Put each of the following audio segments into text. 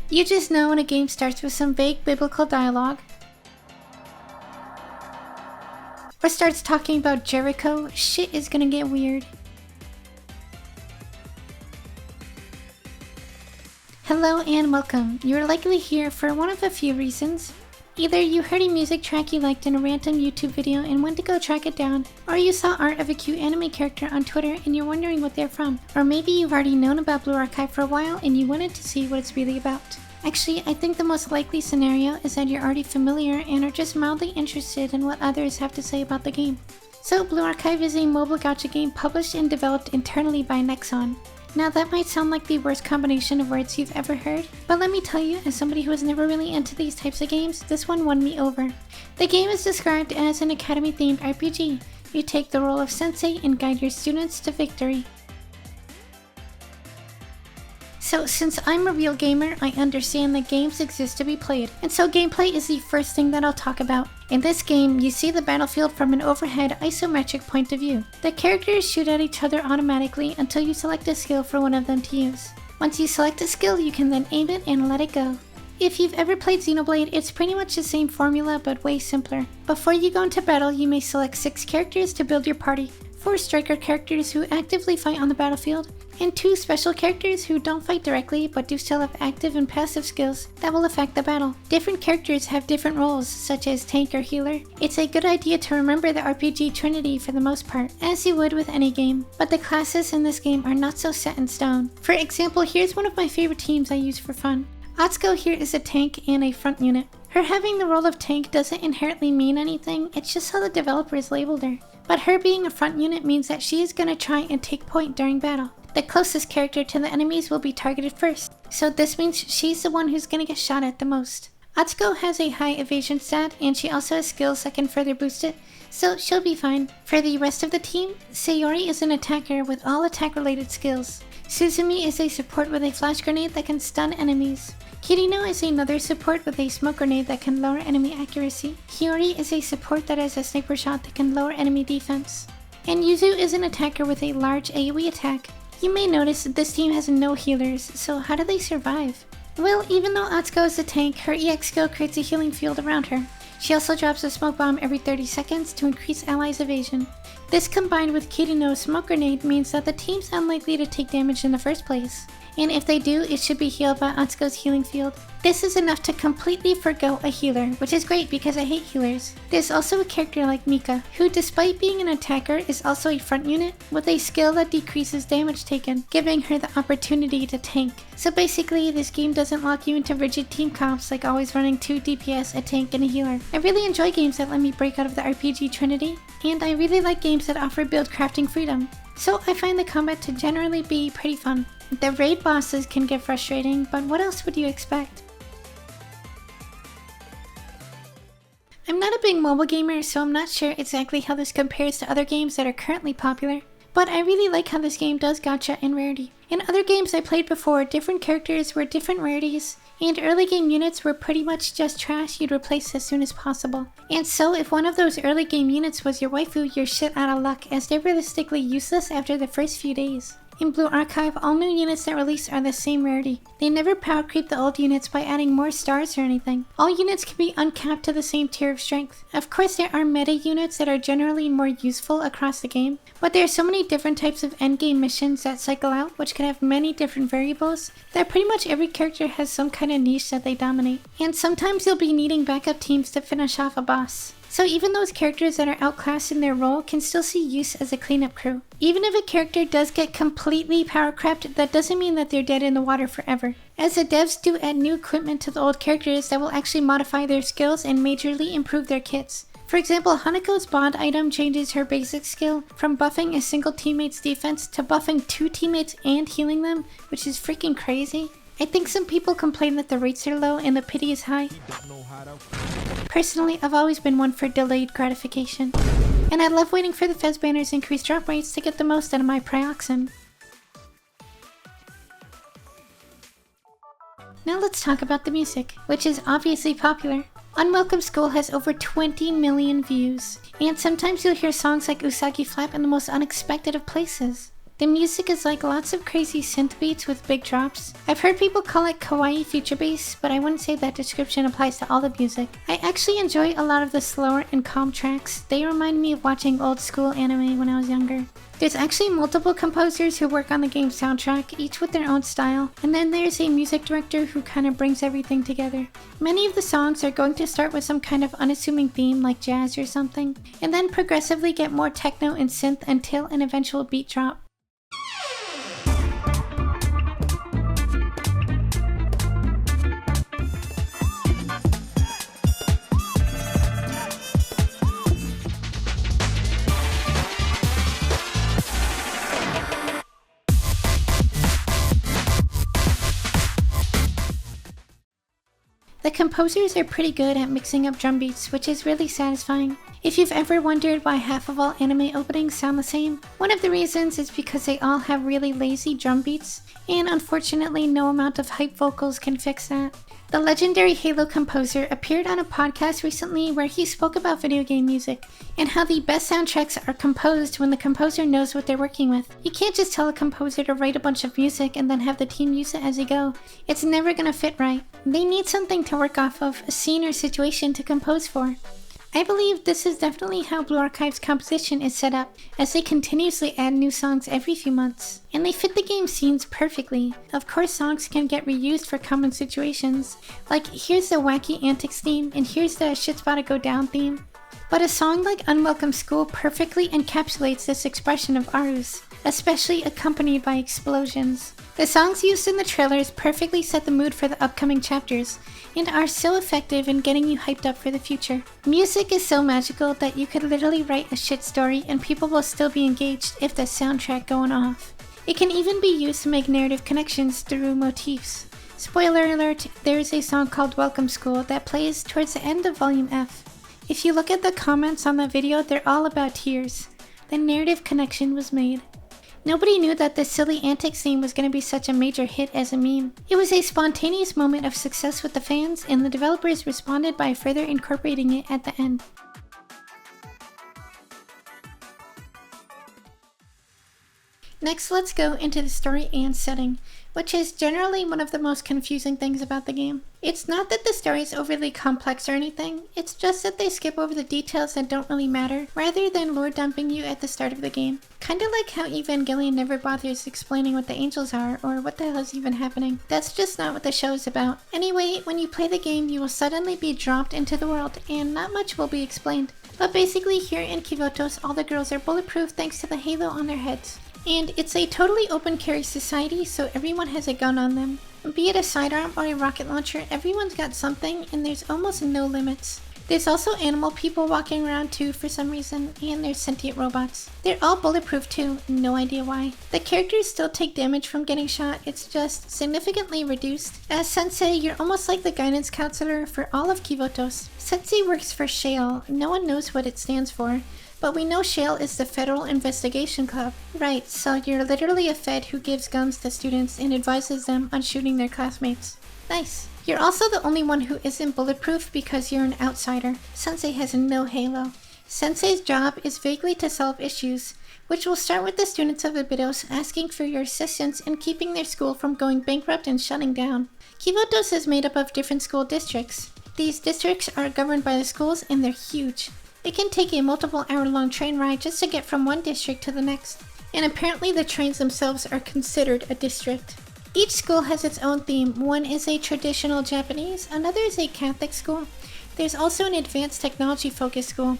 You just know when a game starts with some vague biblical dialogue, or starts talking about Jericho, shit is gonna get weird. Hello and welcome. You're likely here for one of a few reasons. Either you heard a music track you liked in a random YouTube video and went to go track it down, or you saw art of a cute anime character on Twitter and you're wondering what they're from. Or maybe you've already known about Blue Archive for a while and you wanted to see what it's really about. Actually, I think the most likely scenario is that you're already familiar and are just mildly interested in what others have to say about the game. So Blue Archive is a mobile gacha game published and developed internally by Nexon. Now that might sound like the worst combination of words you've ever heard, but let me tell you, as somebody who was never really into these types of games, this one won me over. The game is described as an academy-themed RPG. You take the role of sensei and guide your students to victory. So since I'm a real gamer, I understand that games exist to be played, and so gameplay is the first thing that I'll talk about. In this game, you see the battlefield from an overhead isometric point of view. The characters shoot at each other automatically until you select a skill for one of them to use. Once you select a skill, you can then aim it and let it go. If you've ever played Xenoblade, it's pretty much the same formula but way simpler. Before you go into battle, you may select 6 characters to build your party. 4 striker characters who actively fight on the battlefield, and 2 special characters who don't fight directly but do still have active and passive skills that will affect the battle. Different characters have different roles, such as tank or healer. It's a good idea to remember the RPG trinity for the most part, as you would with any game, but the classes in this game are not so set in stone. For example, here's one of my favorite teams I use for fun. Atsuko here is a tank and a front unit. Her having the role of tank doesn't inherently mean anything, it's just how the developers labeled her. But her being a front unit means that she is going to try and take point during battle. The closest character to the enemies will be targeted first, so this means she's the one who's going to get shot at the most. Atsuko has a high evasion stat, and she also has skills that can further boost it, so she'll be fine. For the rest of the team, Sayori is an attacker with all attack-related skills. Suzumi is a support with a flash grenade that can stun enemies. Kirino is another support with a smoke grenade that can lower enemy accuracy. Hiyori is a support that has a sniper shot that can lower enemy defense. And Yuzu is an attacker with a large AoE attack. You may notice that this team has no healers, so how do they survive? Well, even though Atsuko is a tank, her EX skill creates a healing field around her. She also drops a smoke bomb every 30 seconds to increase allies' evasion. This combined with Kirino's smoke grenade means that the team's unlikely to take damage in the first place. And if they do, it should be healed by Atsuko's healing field. This is enough to completely forgo a healer, which is great because I hate healers. There's also a character like Mika, who despite being an attacker is also a front unit with a skill that decreases damage taken, giving her the opportunity to tank. So basically, this game doesn't lock you into rigid team comps like always running 2 DPS, a tank, and a healer. I really enjoy games that let me break out of the RPG trinity, and I really like games that offer build crafting freedom. So I find the combat to generally be pretty fun. The raid bosses can get frustrating, but what else would you expect? I'm not a big mobile gamer, so I'm not sure exactly how this compares to other games that are currently popular, but I really like how this game does gacha and rarity. In other games I played before, different characters were different rarities, and early game units were pretty much just trash you'd replace as soon as possible. And so if one of those early game units was your waifu, you're shit out of luck, as they're realistically useless after the first few days. In Blue Archive, all new units that release are the same rarity. They never power creep the old units by adding more stars or anything. All units can be uncapped to the same tier of strength. Of course, there are meta units that are generally more useful across the game, but there are so many different types of endgame missions that cycle out, which can have many different variables, that pretty much every character has some kind of niche that they dominate. And sometimes you'll be needing backup teams to finish off a boss. So even those characters that are outclassed in their role can still see use as a cleanup crew. Even if a character does get completely power crept, that doesn't mean that they're dead in the water forever, as the devs do add new equipment to the old characters that will actually modify their skills and majorly improve their kits. For example, Haneko's bond item changes her basic skill from buffing a single teammate's defense to buffing 2 teammates and healing them, which is freaking crazy. I think some people complain that the rates are low and the pity is high. Personally, I've always been one for delayed gratification, and I love waiting for the Fez banner's increased drop rates to get the most out of my Prioxin. Now let's talk about the music, which is obviously popular. Unwelcome School has over 20 million views, and sometimes you'll hear songs like Usagi Flap in the most unexpected of places. The music is like lots of crazy synth beats with big drops. I've heard people call it kawaii future bass, but I wouldn't say that description applies to all the music. I actually enjoy a lot of the slower and calm tracks. They remind me of watching old school anime when I was younger. There's actually multiple composers who work on the game's soundtrack, each with their own style, and then there's a music director who kind of brings everything together. Many of the songs are going to start with some kind of unassuming theme like jazz or something, and then progressively get more techno and synth until an eventual beat drop. The composers are pretty good at mixing up drum beats, which is really satisfying. If you've ever wondered why half of all anime openings sound the same, one of the reasons is because they all have really lazy drum beats, and unfortunately no amount of hype vocals can fix that. The legendary Halo composer appeared on a podcast recently where he spoke about video game music and how the best soundtracks are composed when the composer knows what they're working with. You can't just tell a composer to write a bunch of music and then have the team use it as they go. It's never gonna fit right. They need something to work off of, a scene or situation to compose for. I believe this is definitely how Blue Archive's composition is set up, as they continuously add new songs every few months. And they fit the game scenes perfectly. Of course songs can get reused for common situations, like here's the wacky antics theme and here's the shit's about to go down theme. But a song like Unwelcome School perfectly encapsulates this expression of Aru's, especially accompanied by explosions. The songs used in the trailers perfectly set the mood for the upcoming chapters, and are so effective in getting you hyped up for the future. Music is so magical that you could literally write a shit story and people will still be engaged if the soundtrack going off. It can even be used to make narrative connections through motifs. Spoiler alert, there is a song called Welcome School that plays towards the end of Volume F. If you look at the comments on the video, they're all about tears. The narrative connection was made. Nobody knew that the silly antics theme was going to be such a major hit as a meme. It was a spontaneous moment of success with the fans, and the developers responded by further incorporating it at the end. Next, let's go into the story and setting, which is generally one of the most confusing things about the game. It's not that the story is overly complex or anything, it's just that they skip over the details that don't really matter, rather than lore dumping you at the start of the game. Kinda like how Evangelion never bothers explaining what the angels are, or what the hell is even happening. That's just not what the show is about. Anyway, when you play the game, you will suddenly be dropped into the world, and not much will be explained. But basically here in Kivotos, all the girls are bulletproof thanks to the halo on their heads. And it's a totally open carry society, so everyone has a gun on them. Be it a sidearm or a rocket launcher, everyone's got something, and there's almost no limits. There's also animal people walking around too for some reason, and there's sentient robots. They're all bulletproof too, no idea why. The characters still take damage from getting shot, it's just significantly reduced. As Sensei, you're almost like the guidance counselor for all of Kivotos. Sensei works for Shale, no one knows what it stands for. But we know Shale is the Federal Investigation Club. Right, so you're literally a Fed who gives guns to students and advises them on shooting their classmates. Nice. You're also the only one who isn't bulletproof because you're an outsider. Sensei has no halo. Sensei's job is vaguely to solve issues, which will start with the students of Abydos asking for your assistance in keeping their school from going bankrupt and shutting down. Kivotos is made up of different school districts. These districts are governed by the schools and they're huge. It can take a multiple hour-long train ride just to get from one district to the next. And apparently the trains themselves are considered a district. Each school has its own theme. One is a traditional Japanese, another is a Catholic school. There's also an advanced technology-focused school.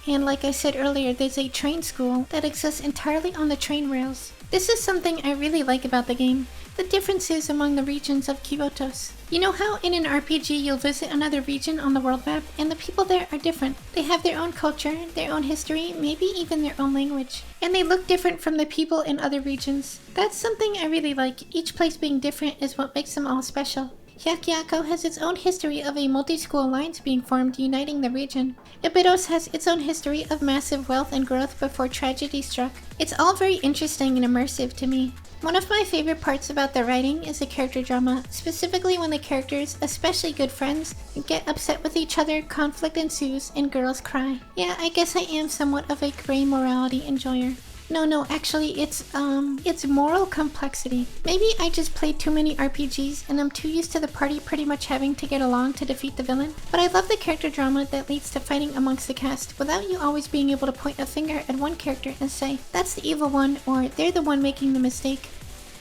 And like I said earlier, there's a train school that exists entirely on the train rails. This is something I really like about the game. The differences among the regions of Kivotos. You know how in an RPG you'll visit another region on the world map and the people there are different. They have their own culture, their own history, maybe even their own language. And they look different from the people in other regions. That's something I really like. Each place being different is what makes them all special. Hyakyako has its own history of a multi-school alliance being formed uniting the region. Abydos has its own history of massive wealth and growth before tragedy struck. It's all very interesting and immersive to me. One of my favorite parts about the writing is the character drama, specifically when the characters, especially good friends, get upset with each other, conflict ensues, and girls cry. Yeah, I guess I am somewhat of a gray morality enjoyer. No, actually, it's moral complexity. Maybe I just played too many RPGs and I'm too used to the party pretty much having to get along to defeat the villain. But I love the character drama that leads to fighting amongst the cast without you always being able to point a finger at one character and say, that's the evil one, or they're the one making the mistake.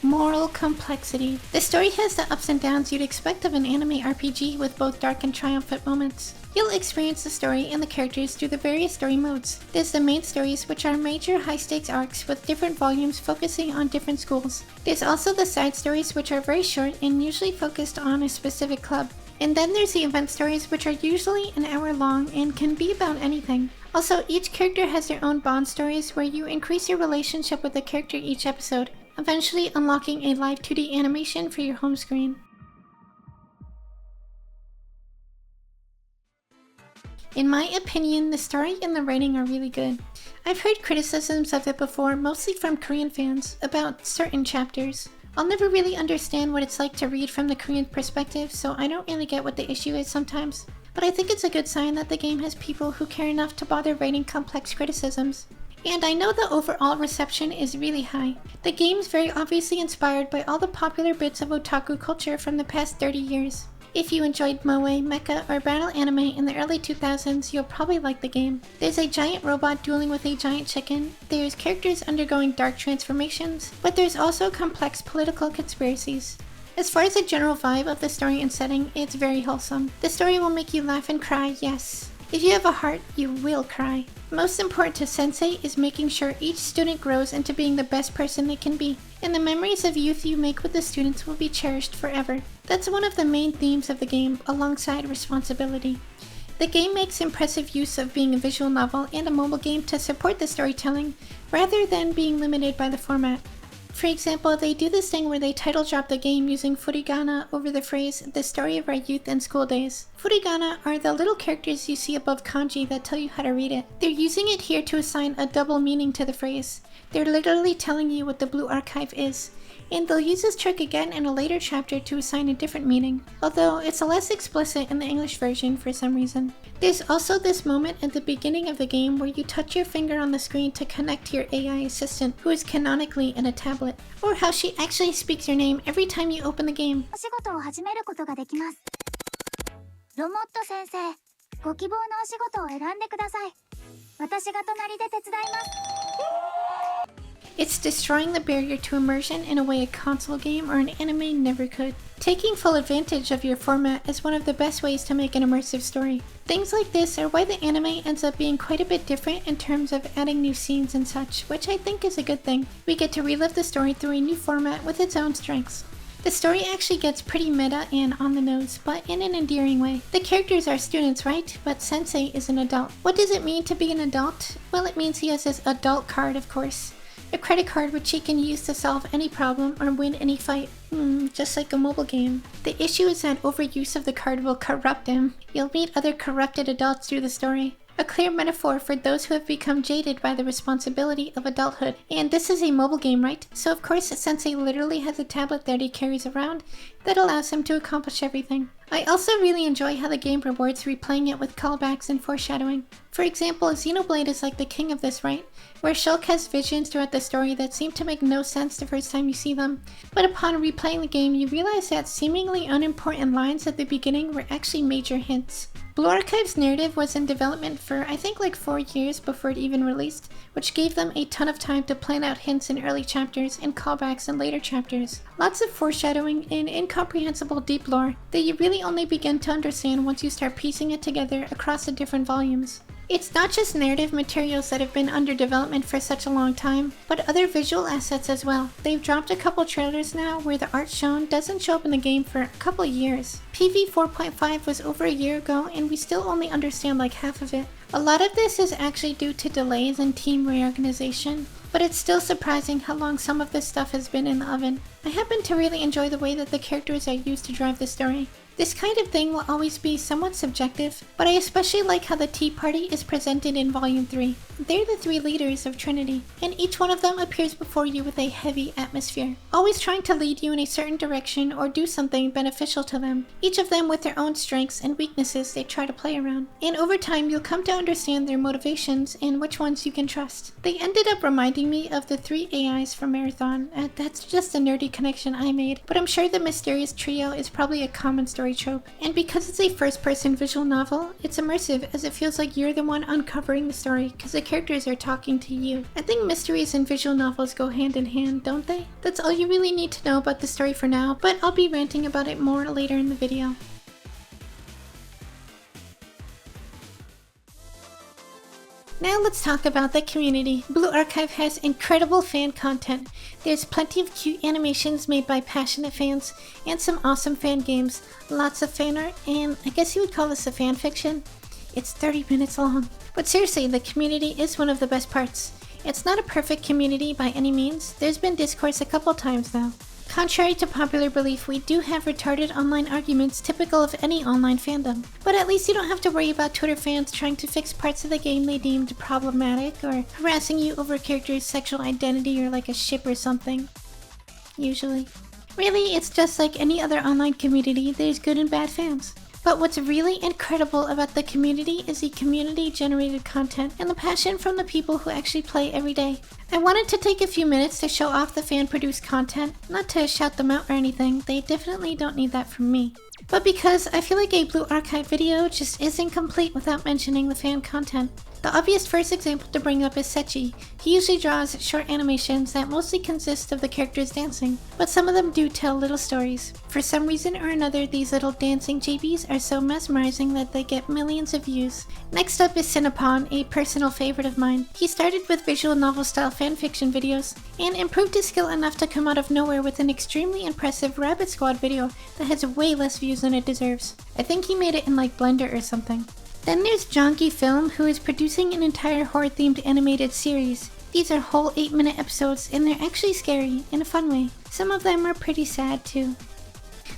Moral complexity. The story has the ups and downs you'd expect of an anime RPG with both dark and triumphant moments. You'll experience the story and the characters through the various story modes. There's the main stories, which are major high-stakes arcs with different volumes focusing on different schools. There's also the side stories, which are very short and usually focused on a specific club. And then there's the event stories, which are usually an hour long and can be about anything. Also, each character has their own bond stories where you increase your relationship with the character each episode, eventually unlocking a live 2D animation for your home screen. In my opinion, the story and the writing are really good. I've heard criticisms of it before, mostly from Korean fans, about certain chapters. I'll never really understand what it's like to read from the Korean perspective, so I don't really get what the issue is sometimes. But I think it's a good sign that the game has people who care enough to bother writing complex criticisms. And I know the overall reception is really high. The game's very obviously inspired by all the popular bits of otaku culture from the past 30 years. If you enjoyed moe, mecha, or battle anime in the early 2000s, you'll probably like the game. There's a giant robot dueling with a giant chicken, there's characters undergoing dark transformations, but there's also complex political conspiracies. As far as the general vibe of the story and setting, it's very wholesome. The story will make you laugh and cry, yes. If you have a heart, you will cry. Most important to Sensei is making sure each student grows into being the best person they can be, and the memories of youth you make with the students will be cherished forever. That's one of the main themes of the game, alongside responsibility. The game makes impressive use of being a visual novel and a mobile game to support the storytelling, rather than being limited by the format. For example, they do this thing where they title drop the game using furigana over the phrase, the story of our youth and school days. Furigana are the little characters you see above kanji that tell you how to read it. They're using it here to assign a double meaning to the phrase. They're literally telling you what the blue archive is. And they'll use this trick again in a later chapter to assign a different meaning, although it's less explicit in the English version for some reason. There's also this moment at the beginning of the game where you touch your finger on the screen to connect to your AI assistant, who is canonically in a tablet, or how she actually speaks your name every time you open the game. お仕事を始めることができます。ロモット先生、ご希望のお仕事を選んでください。私が隣で手伝います。 It's destroying the barrier to immersion in a way a console game or an anime never could. Taking full advantage of your format is one of the best ways to make an immersive story. Things like this are why the anime ends up being quite a bit different in terms of adding new scenes and such, which I think is a good thing. We get to relive the story through a new format with its own strengths. The story actually gets pretty meta and on the nose, but in an endearing way. The characters are students, right? But Sensei is an adult. What does it mean to be an adult? Well, it means he has his adult card, of course. A credit card which he can use to solve any problem or win any fight. Just like a mobile game. The issue is that overuse of the card will corrupt him. You'll meet other corrupted adults through the story. A clear metaphor for those who have become jaded by the responsibility of adulthood. And this is a mobile game, right? So of course Sensei literally has a tablet that he carries around that allows him to accomplish everything. I also really enjoy how the game rewards replaying it with callbacks and foreshadowing. For example, Xenoblade is like the king of this, right? Where Shulk has visions throughout the story that seem to make no sense the first time you see them. But upon replaying the game, you realize that seemingly unimportant lines at the beginning were actually major hints. Blue Archive's narrative was in development for I think like 4 years before it even released, which gave them a ton of time to plan out hints in early chapters and callbacks in later chapters. Lots of foreshadowing and incomprehensible deep lore that you really only begin to understand once you start piecing it together across the different volumes. It's not just narrative materials that have been under development for such a long time, but other visual assets as well. They've dropped a couple trailers now where the art shown doesn't show up in the game for a couple years. PV 4.5 was over a year ago and we still only understand like half of it. A lot of this is actually due to delays and team reorganization, but it's still surprising how long some of this stuff has been in the oven. I happen to really enjoy the way that the characters are used to drive the story. This kind of thing will always be somewhat subjective, but I especially like how the Tea Party is presented in Volume 3. They're the 3 leaders of Trinity, and each one of them appears before you with a heavy atmosphere, always trying to lead you in a certain direction or do something beneficial to them, each of them with their own strengths and weaknesses they try to play around. And over time you'll come to understand their motivations and which ones you can trust. They ended up reminding me of the 3 AIs from Marathon. That's just a nerdy connection I made, but I'm sure the mysterious trio is probably a common story trope. And because it's a first-person visual novel, it's immersive as it feels like you're the one uncovering the story because the characters are talking to you. I think mysteries and visual novels go hand in hand, don't they? That's all you really need to know about the story for now, but I'll be ranting about it more later in the video. Now let's talk about the community. Blue Archive has incredible fan content. There's plenty of cute animations made by passionate fans, and some awesome fan games, lots of fan art, and I guess you would call this a fan fiction. It's 30 minutes long. But seriously, the community is one of the best parts. It's not a perfect community by any means. There's been discourse a couple times now. Contrary to popular belief, we do have retarded online arguments typical of any online fandom. But at least you don't have to worry about Twitter fans trying to fix parts of the game they deemed problematic, or harassing you over characters' sexual identity or like a ship or something. Usually. Really, it's just like any other online community, there's good and bad fans. But what's really incredible about the community is the community-generated content and the passion from the people who actually play every day. I wanted to take a few minutes to show off the fan-produced content, not to shout them out or anything, they definitely don't need that from me. But because I feel like a Blue Archive video just isn't complete without mentioning the fan content. The obvious first example to bring up is Sechi. He usually draws short animations that mostly consist of the characters dancing, but some of them do tell little stories. For some reason or another, these little dancing JBs are so mesmerizing that they get millions of views. Next up is Cinnapon, a personal favorite of mine. He started with visual novel style fanfiction videos, and improved his skill enough to come out of nowhere with an extremely impressive Rabbit Squad video that has way less views than it deserves. I think he made it in like Blender or something. Then there's Jonky Film, who is producing an entire horror-themed animated series. These are whole 8-minute episodes, and they're actually scary, in a fun way. Some of them are pretty sad, too.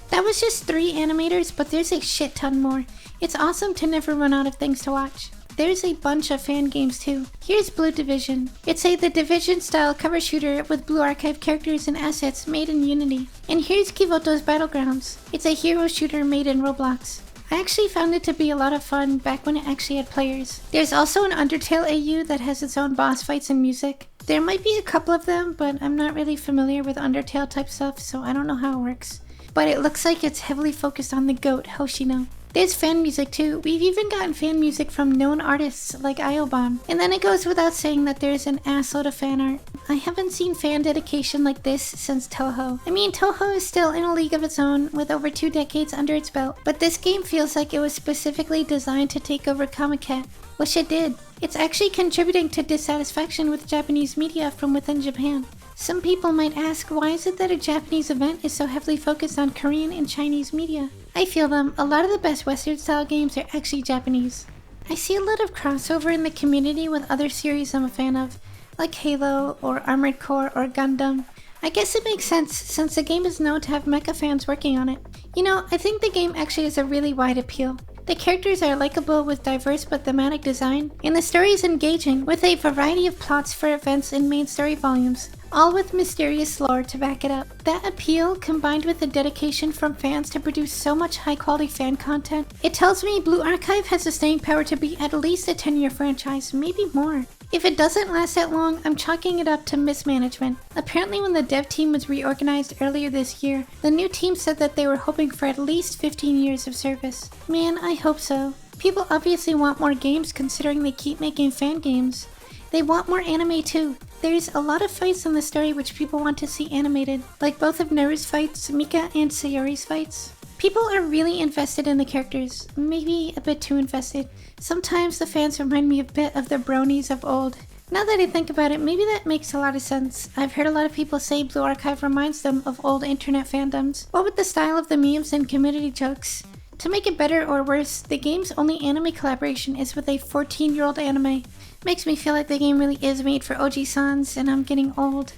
That was just 3 animators, but there's a shit ton more. It's awesome to never run out of things to watch. There's a bunch of fan games, too. Here's Blue Division. It's The Division-style cover shooter with Blue Archive characters and assets made in Unity. And here's Kivoto's Battlegrounds. It's a hero shooter made in Roblox. I actually found it to be a lot of fun back when it actually had players. There's also an Undertale AU that has its own boss fights and music. There might be a couple of them, but I'm not really familiar with Undertale type stuff, so I don't know how it works. But it looks like it's heavily focused on the GOAT, Hoshino. There's fan music too. We've even gotten fan music from known artists like Iobon. And then it goes without saying that there's an assload of fan art. I haven't seen fan dedication like this since Toho. I mean, Toho is still in a league of its own with over 2 decades under its belt, but this game feels like it was specifically designed to take over Comiket, which it did. It's actually contributing to dissatisfaction with Japanese media from within Japan. Some people might ask, why is it that a Japanese event is so heavily focused on Korean and Chinese media? I feel them. A lot of the best Western-style games are actually Japanese. I see a lot of crossover in the community with other series I'm a fan of, like Halo, or Armored Core, or Gundam. I guess it makes sense, since the game is known to have mecha fans working on it. You know, I think the game actually has a really wide appeal. The characters are likable with diverse but thematic design, and the story is engaging, with a variety of plots for events in main story volumes, all with mysterious lore to back it up. That appeal, combined with the dedication from fans to produce so much high-quality fan content, it tells me Blue Archive has the staying power to be at least a 10-year franchise, maybe more. If it doesn't last that long, I'm chalking it up to mismanagement. Apparently when the dev team was reorganized earlier this year, the new team said that they were hoping for at least 15 years of service. Man, I hope so. People obviously want more games considering they keep making fan games. They want more anime too. There's a lot of fights in the story which people want to see animated, like both of Naru's fights, Mika and Sayori's fights. People are really invested in the characters, maybe a bit too invested. Sometimes the fans remind me a bit of the bronies of old. Now that I think about it, maybe that makes a lot of sense. I've heard a lot of people say Blue Archive reminds them of old internet fandoms. What with the style of the memes and community jokes? To make it better or worse, the game's only anime collaboration is with a 14-year-old anime. Makes me feel like the game really is made for Oji-sans and I'm getting old.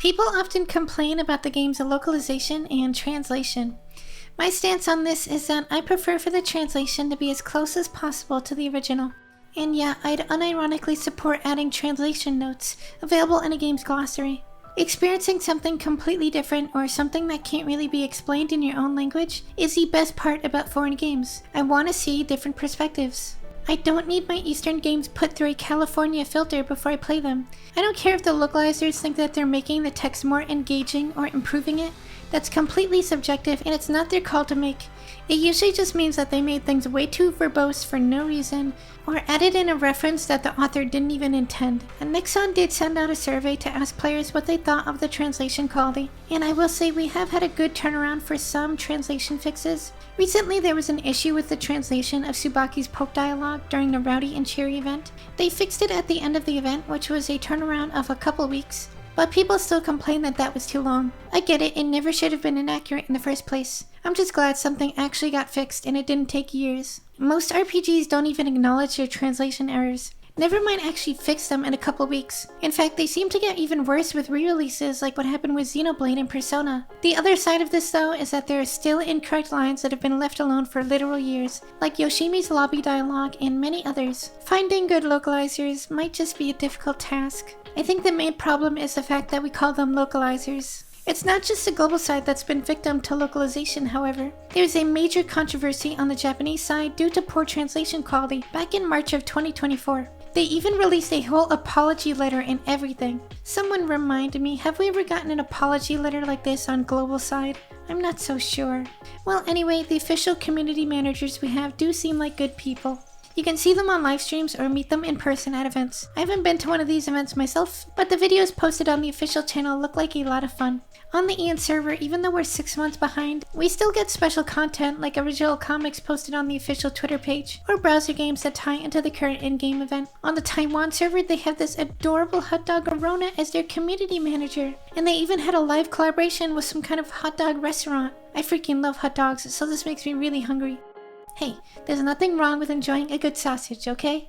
People often complain about the game's localization and translation. My stance on this is that I prefer for the translation to be as close as possible to the original. And yeah, I'd unironically support adding translation notes available in a game's glossary. Experiencing something completely different or something that can't really be explained in your own language is the best part about foreign games. I want to see different perspectives. I don't need my Eastern games put through a California filter before I play them. I don't care if the localizers think that they're making the text more engaging or improving it. That's completely subjective and it's not their call to make. It usually just means that they made things way too verbose for no reason, or added in a reference that the author didn't even intend. And Nixon did send out a survey to ask players what they thought of the translation quality, and I will say we have had a good turnaround for some translation fixes. Recently there was an issue with the translation of Tsubaki's Poke dialogue during the Rowdy and Cheery event. They fixed it at the end of the event, which was a turnaround of a couple weeks. But people still complain that that was too long. I get it never should have been inaccurate in the first place. I'm just glad something actually got fixed and it didn't take years. Most RPGs don't even acknowledge their translation errors. Never mind actually fix them in a couple weeks. In fact, they seem to get even worse with re-releases like what happened with Xenoblade and Persona. The other side of this though is that there are still incorrect lines that have been left alone for literal years, like Yoshimi's lobby dialogue and many others. Finding good localizers might just be a difficult task. I think the main problem is the fact that we call them localizers. It's not just the global side that's been victim to localization, however. There's a major controversy on the Japanese side due to poor translation quality back in March of 2024. They even released a whole apology letter and everything. Someone reminded me, have we ever gotten an apology letter like this on global side? I'm not so sure. Well, anyway, the official community managers we have do seem like good people. You can see them on live streams or meet them in person at events. I haven't been to one of these events myself, but the videos posted on the official channel look like a lot of fun. On the Ian server, even though we're 6 months behind, we still get special content like original comics posted on the official Twitter page, or browser games that tie into the current in-game event. On the Taiwan server, they have this adorable hot dog Arona as their community manager, and they even had a live collaboration with some kind of hot dog restaurant. I freaking love hot dogs, so this makes me really hungry. Hey, there's nothing wrong with enjoying a good sausage, okay?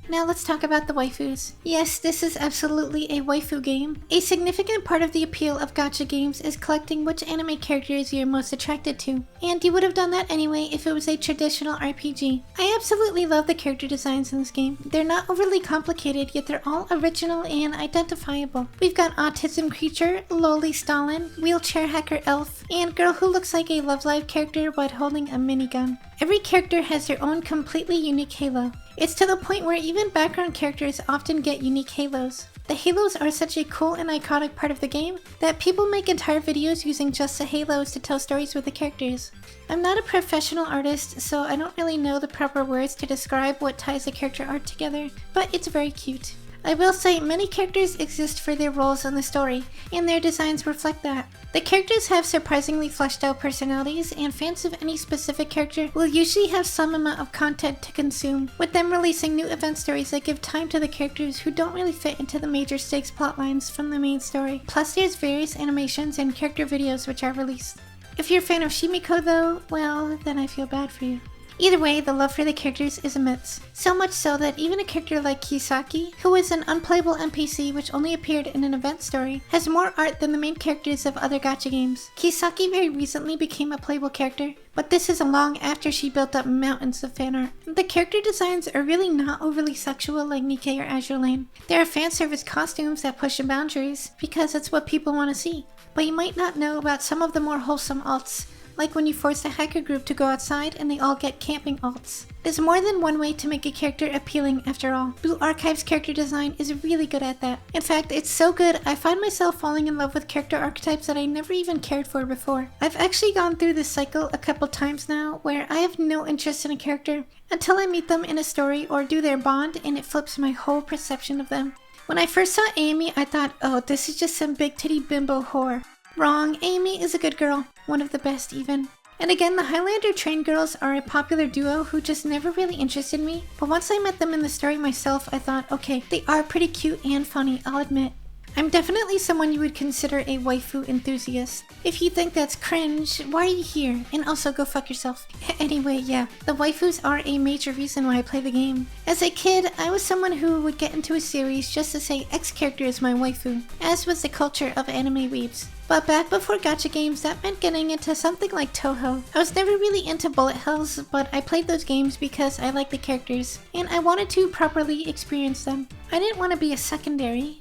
Now let's talk about the waifus. Yes, this is absolutely a waifu game. A significant part of the appeal of gacha games is collecting which anime characters you're most attracted to. And you would have done that anyway if it was a traditional RPG. I absolutely love the character designs in this game. They're not overly complicated, yet they're all original and identifiable. We've got Autism Creature, Loli Stalin, Wheelchair Hacker Elf, and Girl Who Looks Like a Love Live character while holding a minigun. Every character has their own completely unique halo. It's to the point where even background characters often get unique halos. The halos are such a cool and iconic part of the game that people make entire videos using just the halos to tell stories with the characters. I'm not a professional artist, so I don't really know the proper words to describe what ties the character art together, but it's very cute. I will say many characters exist for their roles in the story, and their designs reflect that. The characters have surprisingly fleshed out personalities, and fans of any specific character will usually have some amount of content to consume, with them releasing new event stories that give time to the characters who don't really fit into the major stakes plotlines from the main story. Plus there's various animations and character videos which are released. If you're a fan of Shimiko though, well, then I feel bad for you. Either way, the love for the characters is immense. So much so that even a character like Kisaki, who is an unplayable NPC which only appeared in an event story, has more art than the main characters of other gacha games. Kisaki very recently became a playable character, but this is long after she built up mountains of fan art. The character designs are really not overly sexual like Nikkei or Azure Lane. There are fan service costumes that push the boundaries because it's what people want to see. But you might not know about some of the more wholesome alts, like when you force a hacker group to go outside and they all get camping alts. There's more than one way to make a character appealing after all. Blue Archive's character design is really good at that. In fact, it's so good I find myself falling in love with character archetypes that I never even cared for before. I've actually gone through this cycle a couple times now where I have no interest in a character until I meet them in a story or do their bond and it flips my whole perception of them. When I first saw Amy, I thought, oh, this is just some big titty bimbo whore. Wrong, Amy is a good girl, one of the best even. And again, the Highlander train girls are a popular duo who just never really interested me, but once I met them in the story myself, I thought, okay, they are pretty cute and funny, I'll admit. I'm definitely someone you would consider a waifu enthusiast. If you think that's cringe, why are you here? And also go fuck yourself. Anyway, yeah, the waifus are a major reason why I play the game. As a kid, I was someone who would get into a series just to say X character is my waifu, as was the culture of anime weebs. But back before gacha games, that meant getting into something like Toho. I was never really into bullet hells, but I played those games because I liked the characters, and I wanted to properly experience them. I didn't want to be a secondary.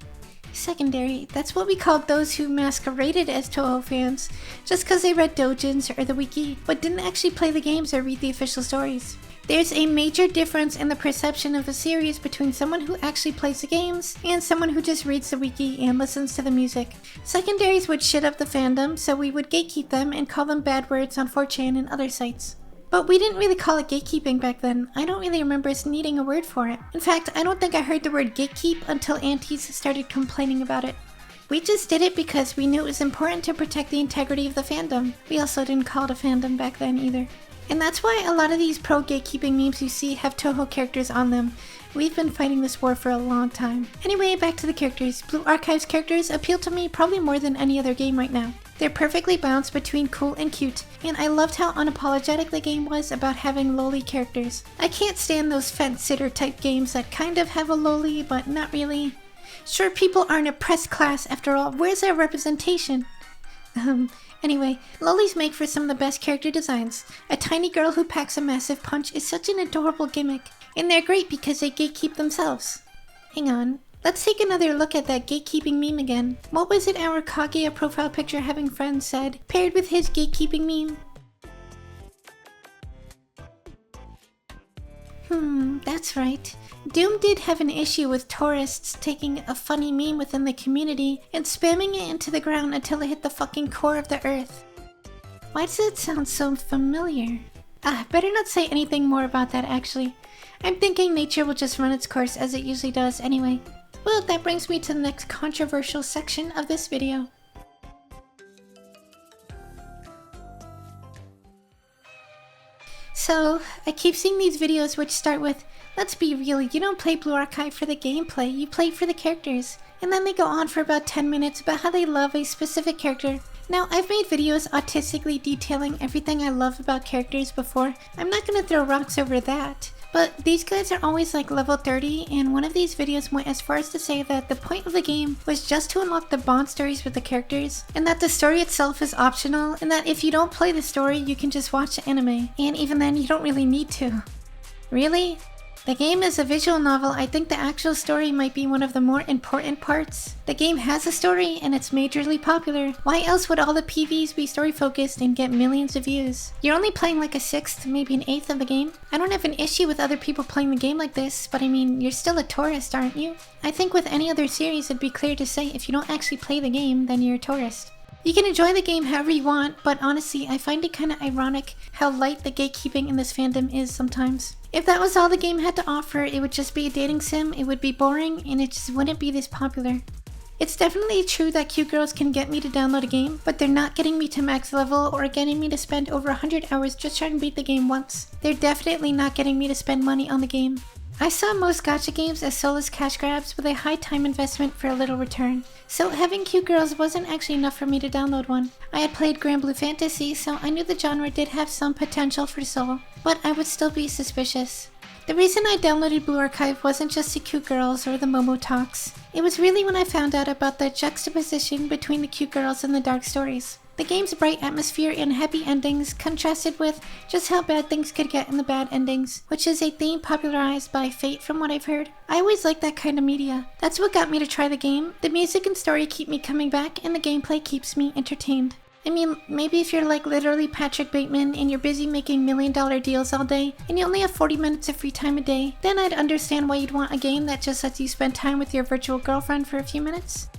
Secondary, that's what we called those who masqueraded as Toho fans, just cause they read doujins or the wiki, but didn't actually play the games or read the official stories. There's a major difference in the perception of a series between someone who actually plays the games and someone who just reads the wiki and listens to the music. Secondaries would shit up the fandom, so we would gatekeep them and call them bad words on 4chan and other sites. But we didn't really call it gatekeeping back then. I don't really remember us needing a word for it. In fact, I don't think I heard the word gatekeep until aunties started complaining about it. We just did it because we knew it was important to protect the integrity of the fandom. We also didn't call it a fandom back then either. And that's why a lot of these pro-gatekeeping memes you see have Toho characters on them. We've been fighting this war for a long time. Anyway, back to the characters. Blue Archive's characters appeal to me probably more than any other game right now. They're perfectly balanced between cool and cute, and I loved how unapologetic the game was about having loli characters. I can't stand those fence-sitter type games that kind of have a loli, but not really. Sure, people are an oppressed class after all, where's our representation? Anyway, lolis make for some of the best character designs. A tiny girl who packs a massive punch is such an adorable gimmick, and they're great because they gatekeep themselves. Hang on. Let's take another look at that gatekeeping meme again. What was it our Kaguya profile picture having friends said, paired with his gatekeeping meme? That's right. Doom did have an issue with tourists taking a funny meme within the community and spamming it into the ground until it hit the fucking core of the earth. Why does it sound so familiar? Better not say anything more about that actually. I'm thinking nature will just run its course as it usually does anyway. Well, that brings me to the next controversial section of this video. So, I keep seeing these videos which start with, let's be real, you don't play Blue Archive for the gameplay, you play for the characters. And then they go on for about 10 minutes about how they love a specific character. Now, I've made videos autistically detailing everything I love about characters before. I'm not gonna throw rocks over that. But these guys are always like level 30, and one of these videos went as far as to say that the point of the game was just to unlock the bond stories with the characters, and that the story itself is optional, and that if you don't play the story, you can just watch the anime, and even then you don't really need to. Really? The game is a visual novel. I think the actual story might be one of the more important parts. The game has a story and it's majorly popular. Why else would all the PVs be story focused and get millions of views? You're only playing like a sixth, maybe an eighth of the game. I don't have an issue with other people playing the game like this, but I mean, you're still a tourist, aren't you? I think with any other series it'd be clear to say if you don't actually play the game, then you're a tourist. You can enjoy the game however you want, but honestly, I find it kinda ironic how light the gatekeeping in this fandom is sometimes. If that was all the game had to offer, it would just be a dating sim, it would be boring, and it just wouldn't be this popular. It's definitely true that cute girls can get me to download a game, but they're not getting me to max level or getting me to spend over 100 hours just trying to beat the game once. They're definitely not getting me to spend money on the game. I saw most gacha games as soulless cash grabs with a high time investment for a little return. So having cute girls wasn't actually enough for me to download one. I had played Grand Blue Fantasy, so I knew the genre did have some potential for soul, but I would still be suspicious. The reason I downloaded Blue Archive wasn't just the cute girls or the Momo talks. It was really when I found out about the juxtaposition between the cute girls and the dark stories. The game's bright atmosphere and happy endings contrasted with just how bad things could get in the bad endings, which is a theme popularized by Fate from what I've heard. I always liked that kind of media. That's what got me to try the game. The music and story keep me coming back, and the gameplay keeps me entertained. I mean, maybe if you're like literally Patrick Bateman and you're busy making $1 million deals all day, and you only have 40 minutes of free time a day, then I'd understand why you'd want a game that just lets you spend time with your virtual girlfriend for a few minutes.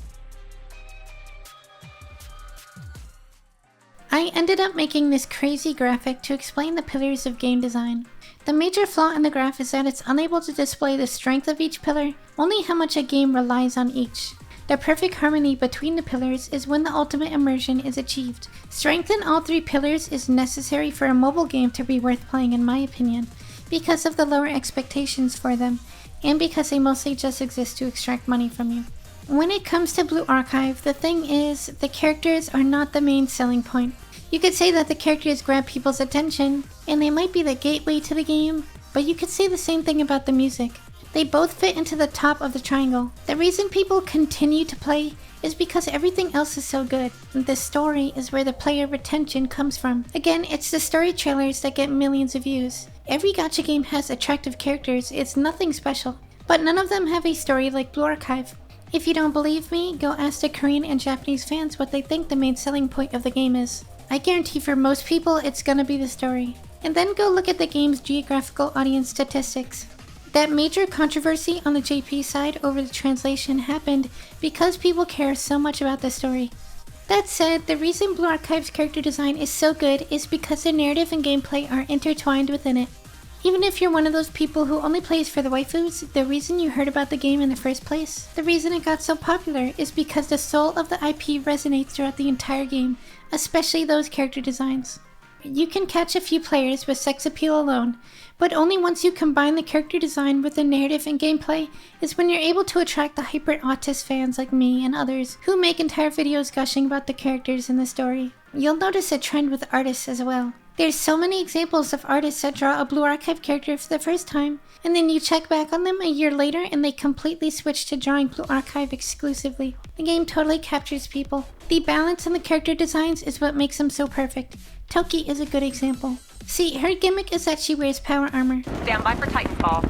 I ended up making this crazy graphic to explain the pillars of game design. The major flaw in the graph is that it's unable to display the strength of each pillar, only how much a game relies on each. The perfect harmony between the pillars is when the ultimate immersion is achieved. Strength in all three pillars is necessary for a mobile game to be worth playing in my opinion, because of the lower expectations for them, and because they mostly just exist to extract money from you. When it comes to Blue Archive, the thing is, the characters are not the main selling point. You could say that the characters grab people's attention, and they might be the gateway to the game, but you could say the same thing about the music. They both fit into the top of the triangle. The reason people continue to play is because everything else is so good. The story is where the player retention comes from. Again, it's the story trailers that get millions of views. Every gacha game has attractive characters, it's nothing special. But none of them have a story like Blue Archive. If you don't believe me, go ask the Korean and Japanese fans what they think the main selling point of the game is. I guarantee for most people it's gonna be the story. And then go look at the game's geographical audience statistics. That major controversy on the JP side over the translation happened because people care so much about the story. That said, the reason Blue Archive's character design is so good is because the narrative and gameplay are intertwined within it. Even if you're one of those people who only plays for the waifus, the reason you heard about the game in the first place, the reason it got so popular is because the soul of the IP resonates throughout the entire game, especially those character designs. You can catch a few players with sex appeal alone, but only once you combine the character design with the narrative and gameplay is when you're able to attract the hyper-autist fans like me and others who make entire videos gushing about the characters in the story. You'll notice a trend with artists as well. There's so many examples of artists that draw a Blue Archive character for the first time, and then you check back on them a year later and they completely switch to drawing Blue Archive exclusively. The game totally captures people. The balance in the character designs is what makes them so perfect. Toki is a good example. See, her gimmick is that she wears power armor. Stand by for Titanfall.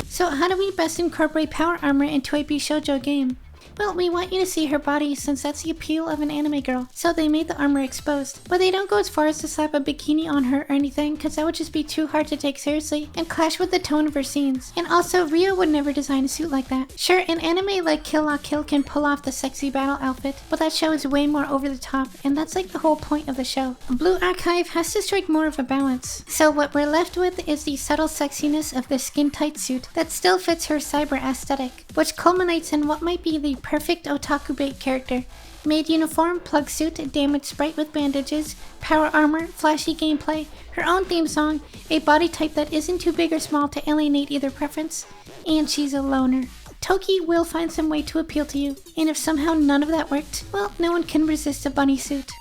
So how do we best incorporate power armor into a Bishoujo game? Well, we want you to see her body since that's the appeal of an anime girl, so they made the armor exposed. But they don't go as far as to slap a bikini on her or anything, cause that would just be too hard to take seriously and clash with the tone of her scenes. And also, Rio would never design a suit like that. Sure, an anime like Kill La Kill can pull off the sexy battle outfit, but that show is way more over the top, and that's like the whole point of the show. Blue Archive has to strike more of a balance. So what we're left with is the subtle sexiness of the skin-tight suit that still fits her cyber aesthetic, which culminates in what might be the perfect otaku bait character. Maid uniform, plug suit, damaged sprite with bandages, power armor, flashy gameplay, her own theme song, a body type that isn't too big or small to alienate either preference, and she's a loner. Toki will find some way to appeal to you, and if somehow none of that worked, well, no one can resist a bunny suit.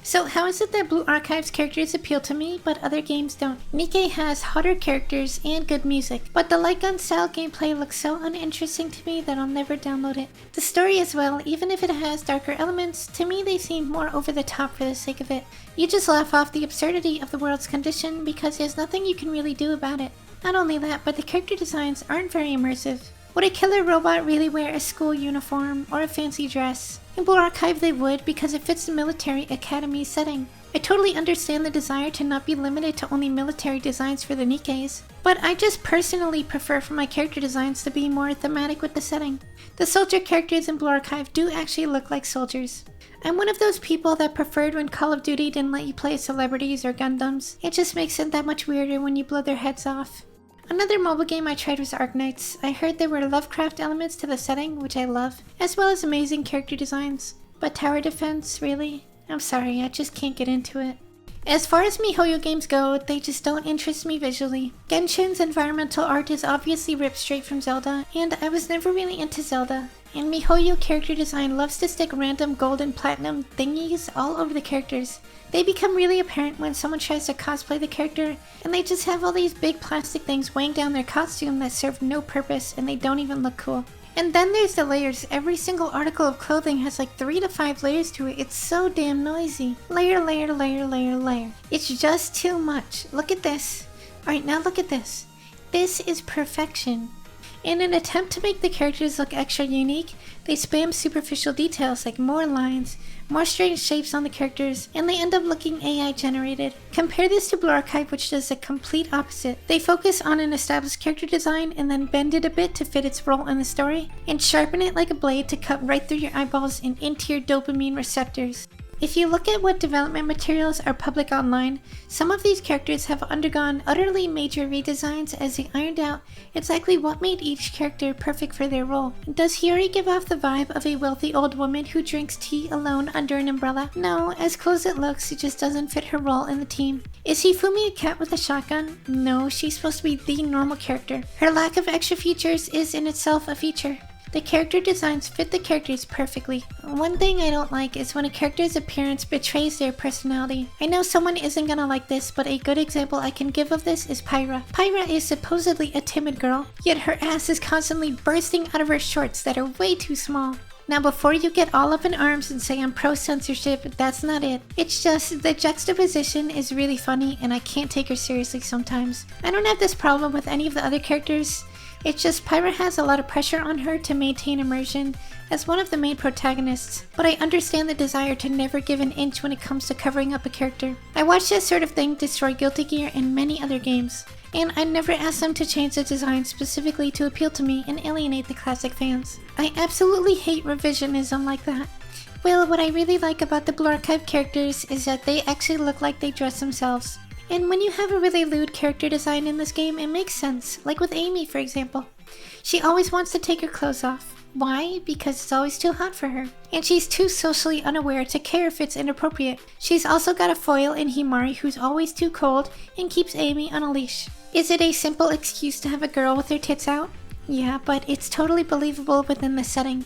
So how is it that Blue Archive's characters appeal to me, but other games don't? Nikke has hotter characters and good music, but the light gun style gameplay looks so uninteresting to me that I'll never download it. The story as well, even if it has darker elements, to me they seem more over the top for the sake of it. You just laugh off the absurdity of the world's condition because there's nothing you can really do about it. Not only that, but the character designs aren't very immersive. Would a killer robot really wear a school uniform or a fancy dress? In Blue Archive they would because it fits the military academy setting. I totally understand the desire to not be limited to only military designs for the Nikkes, but I just personally prefer for my character designs to be more thematic with the setting. The soldier characters in Blue Archive do actually look like soldiers. I'm one of those people that preferred when Call of Duty didn't let you play celebrities or Gundams. It just makes it that much weirder when you blow their heads off. Another mobile game I tried was Arknights. I heard there were Lovecraft elements to the setting, which I love, as well as amazing character designs. But tower defense, really? I'm sorry, I just can't get into it. As far as MiHoYo games go, they just don't interest me visually. Genshin's environmental art is obviously ripped straight from Zelda, and I was never really into Zelda. And MiHoYo character design loves to stick random gold and platinum thingies all over the characters. They become really apparent when someone tries to cosplay the character, and they just have all these big plastic things weighing down their costume that serve no purpose and they don't even look cool. And then there's the layers. Every single article of clothing has like 3 to 5 layers to it. It's so damn noisy. Layer, layer, layer, layer, layer. It's just too much. Look at this. Alright, now look at this. This is perfection. In an attempt to make the characters look extra unique, they spam superficial details like more lines, more strange shapes on the characters, and they end up looking AI generated. Compare this to Blue Archive, which does the complete opposite. They focus on an established character design and then bend it a bit to fit its role in the story, and sharpen it like a blade to cut right through your eyeballs and into your dopamine receptors. If you look at what development materials are public online, some of these characters have undergone utterly major redesigns as they ironed out exactly what made each character perfect for their role. Does Hiyori give off the vibe of a wealthy old woman who drinks tea alone under an umbrella? No, as cool as it looks, it just doesn't fit her role in the team. Is Hifumi a cat with a shotgun? No, she's supposed to be the normal character. Her lack of extra features is in itself a feature. The character designs fit the characters perfectly. One thing I don't like is when a character's appearance betrays their personality. I know someone isn't gonna like this, but a good example I can give of this is Pyra. Pyra is supposedly a timid girl, yet her ass is constantly bursting out of her shorts that are way too small. Now before you get all up in arms and say I'm pro-censorship, that's not it. It's just the juxtaposition is really funny and I can't take her seriously sometimes. I don't have this problem with any of the other characters. It's just Pyra has a lot of pressure on her to maintain immersion as one of the main protagonists, but I understand the desire to never give an inch when it comes to covering up a character. I watched this sort of thing destroy Guilty Gear and many other games, and I never asked them to change the design specifically to appeal to me and alienate the classic fans. I absolutely hate revisionism like that. Well, what I really like about the Blue Archive characters is that they actually look like they dress themselves. And when you have a really lewd character design in this game, it makes sense, like with Amy for example. She always wants to take her clothes off. Why? Because it's always too hot for her. And she's too socially unaware to care if it's inappropriate. She's also got a foil in Himari who's always too cold and keeps Amy on a leash. Is it a simple excuse to have a girl with her tits out? Yeah, but it's totally believable within the setting.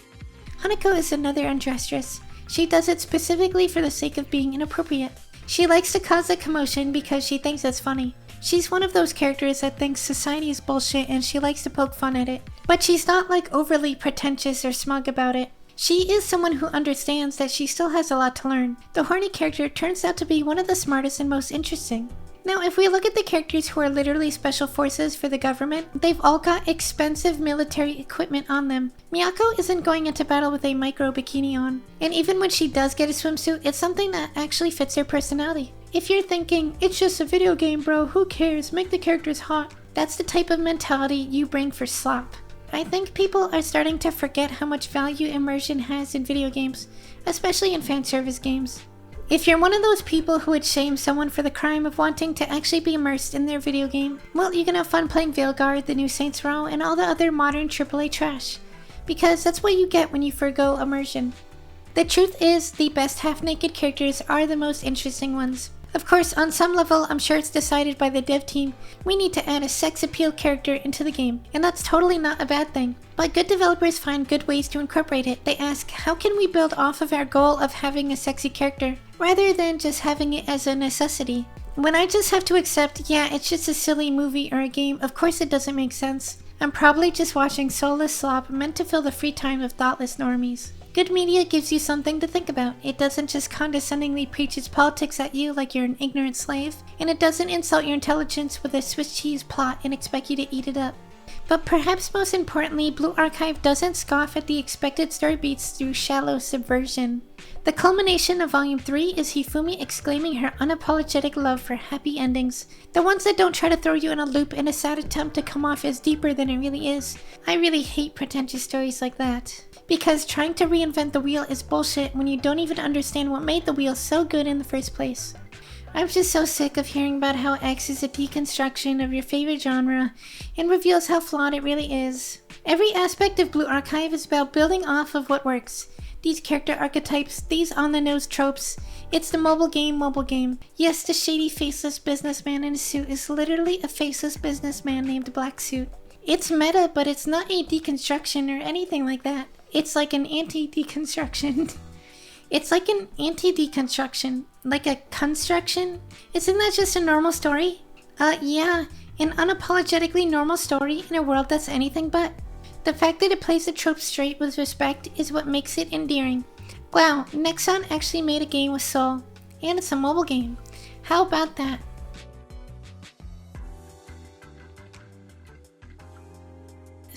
Hanako is another undresstress. She does it specifically for the sake of being inappropriate. She likes to cause a commotion because she thinks it's funny. She's one of those characters that thinks society is bullshit and she likes to poke fun at it. But she's not like overly pretentious or smug about it. She is someone who understands that she still has a lot to learn. The horny character turns out to be one of the smartest and most interesting. Now, if we look at the characters who are literally special forces for the government, they've all got expensive military equipment on them. Miyako isn't going into battle with a micro bikini on. And even when she does get a swimsuit, it's something that actually fits her personality. If you're thinking, it's just a video game bro, who cares, make the characters hot. That's the type of mentality you bring for slop. I think people are starting to forget how much value immersion has in video games, especially in fan service games. If you're one of those people who would shame someone for the crime of wanting to actually be immersed in their video game, well, you can have fun playing Veilguard, the new Saints Row, and all the other modern AAA trash. Because that's what you get when you forgo immersion. The truth is, the best half-naked characters are the most interesting ones. Of course, on some level, I'm sure it's decided by the dev team, we need to add a sex appeal character into the game, and that's totally not a bad thing. But good developers find good ways to incorporate it. They ask, how can we build off of our goal of having a sexy character, rather than just having it as a necessity? When I just have to accept, yeah, it's just a silly movie or a game, of course it doesn't make sense. I'm probably just watching soulless slop meant to fill the free time of thoughtless normies. Good media gives you something to think about. It doesn't just condescendingly preach its politics at you like you're an ignorant slave, and it doesn't insult your intelligence with a Swiss cheese plot and expect you to eat it up. But perhaps most importantly, Blue Archive doesn't scoff at the expected story beats through shallow subversion. The culmination of Volume 3 is Hifumi exclaiming her unapologetic love for happy endings. The ones that don't try to throw you in a loop in a sad attempt to come off as deeper than it really is. I really hate pretentious stories like that. Because trying to reinvent the wheel is bullshit when you don't even understand what made the wheel so good in the first place. I'm just so sick of hearing about how X is a deconstruction of your favorite genre and reveals how flawed it really is. Every aspect of Blue Archive is about building off of what works. These character archetypes, these on-the-nose tropes. It's the mobile game. Yes, the shady faceless businessman in a suit is literally a faceless businessman named Black Suit. It's meta, but it's not a deconstruction or anything like that. It's like an anti-deconstruction. It's like an anti-deconstruction. Like a construction? Isn't that just a normal story? Yeah. An unapologetically normal story in a world that's anything but. The fact that it plays the trope straight with respect is what makes it endearing. Wow, Nexon actually made a game with soul. And it's a mobile game. How about that?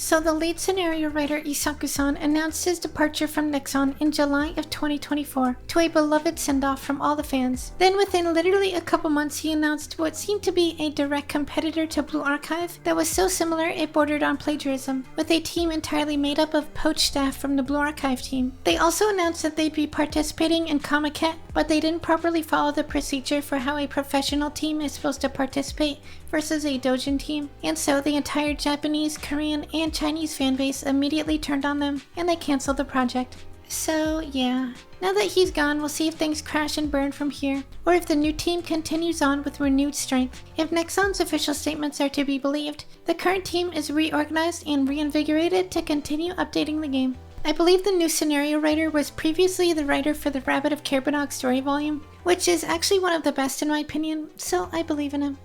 So the lead scenario writer Isaku-san announced his departure from Nexon in July of 2024 to a beloved send-off from all the fans. Then within literally a couple months he announced what seemed to be a direct competitor to Blue Archive that was so similar it bordered on plagiarism, with a team entirely made up of poached staff from the Blue Archive team. They also announced that they'd be participating in Comiket, but they didn't properly follow the procedure for how a professional team is supposed to participate versus a doujin team, and so the entire Japanese, Korean, and Chinese fanbase immediately turned on them, and they cancelled the project. So yeah, now that he's gone, we'll see if things crash and burn from here, or if the new team continues on with renewed strength. If Nexon's official statements are to be believed, the current team is reorganized and reinvigorated to continue updating the game. I believe the new scenario writer was previously the writer for the Rabbit of Kerbanog story volume, which is actually one of the best in my opinion, so I believe in him.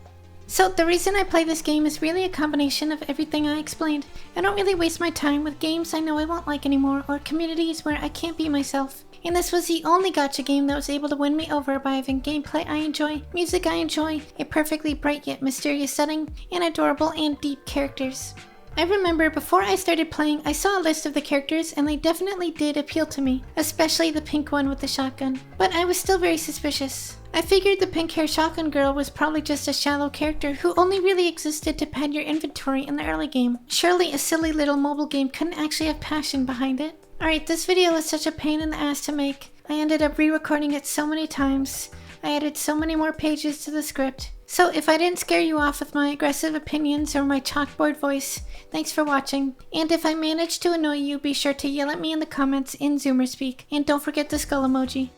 So the reason I play this game is really a combination of everything I explained. I don't really waste my time with games I know I won't like anymore or communities where I can't be myself. And this was the only gacha game that was able to win me over by having gameplay I enjoy, music I enjoy, a perfectly bright yet mysterious setting, and adorable and deep characters. I remember before I started playing, I saw a list of the characters and they definitely did appeal to me, especially the pink one with the shotgun. But I was still very suspicious. I figured the pink-haired shotgun girl was probably just a shallow character who only really existed to pad your inventory in the early game. Surely a silly little mobile game couldn't actually have passion behind it. Alright, this video was such a pain in the ass to make. I ended up re-recording it so many times. I added so many more pages to the script. So if I didn't scare you off with my aggressive opinions or my chalkboard voice, thanks for watching. And if I managed to annoy you, be sure to yell at me in the comments in Zoomer speak. And don't forget the skull emoji.